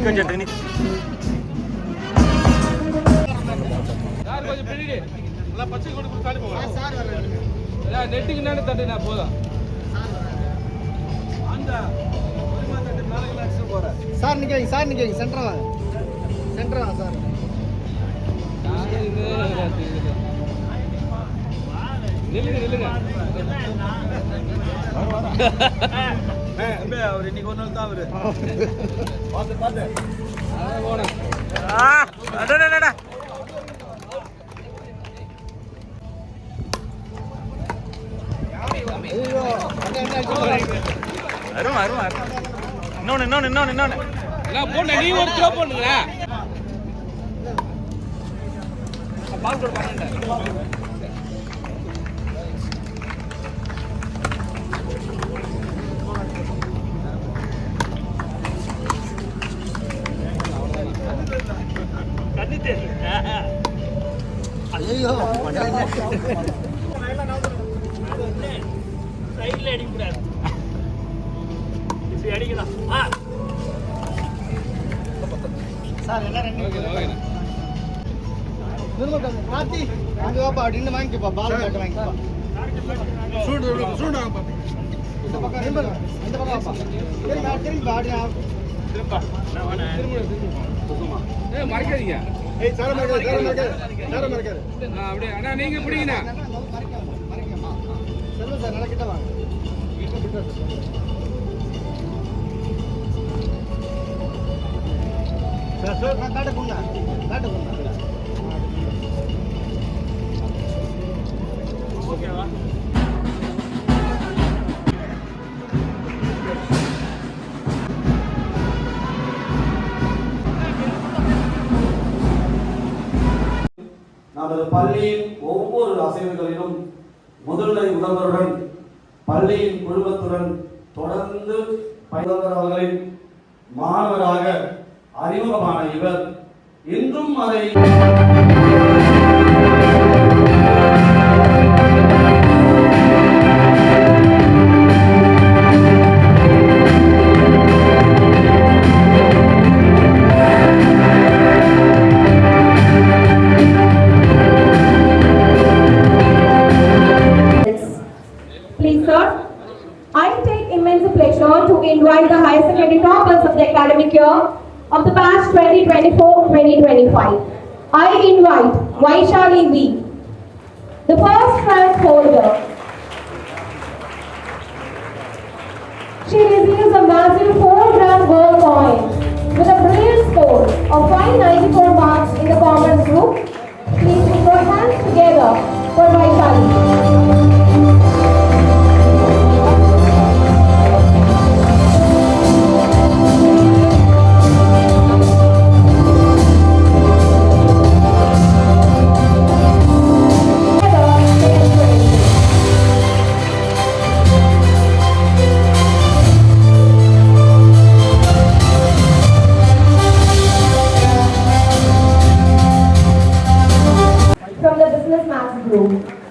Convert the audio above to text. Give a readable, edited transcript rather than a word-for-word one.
கொஞ்சம் தண்ணி பச்சை கொண்டு கொடுத்தாலும் போகலாம் நெட்டுக்கு நானே தட்டுனா போதும் சார் நிற்கிறீங்க சார் நிற்கிறீங்க சென்டர் வாங்க சென்டர் வாங்க சார் நில்லுங்க நில்லுங்க அவர் இன்னைக்கு ஒரு நாள் தான் அவரு பார்த்து பார்த்து போனேன் அருமா அருமா இன்னொன்னு போன நீ ஒரு த்ரோ பண்ணுங்களா பாஸ்போர்ட் பண்ணேன் ஐயோ சைடுல அடிக்கூடாது இப்படி அடிக்கலாம் சார் எல்லாம் காத்தி அங்க வாப்பா அப்படின்னு வாங்கிக்கப்பா பால் கட்ட வாங்கிக்கப்பா சூடு வாங்கப்பா இந்த பக்கம் இந்த பக்கம் வாப்பா திரும்பி பாடி மறைக்காதீங்க அப்படியே அண்ணா நீங்க பிடிங்கண்ணா செல்வம் சார் நல்லா கிட்ட வாங்க சார் காட்டுக்குண்ணா ஓகேவா நமது பள்ளியின் ஒவ்வொரு அசைவுகளிலும் முதல்நிலை முதல்வருடன் பள்ளியின் குழுமத்துடன் தொடர்ந்து பயிலவர்களின் மாணவராக அறிமுகமான இவர் இன்றும் அதை to invite the higher secondary toppers of the academic year of the batch 2024-2025. I invite Vaishali V, the first rank holder. She receives a massive 4-gram gold coin with a brilliant score of 594 marks in the common group. Please put your hands together for Vaishali. From the business maths group.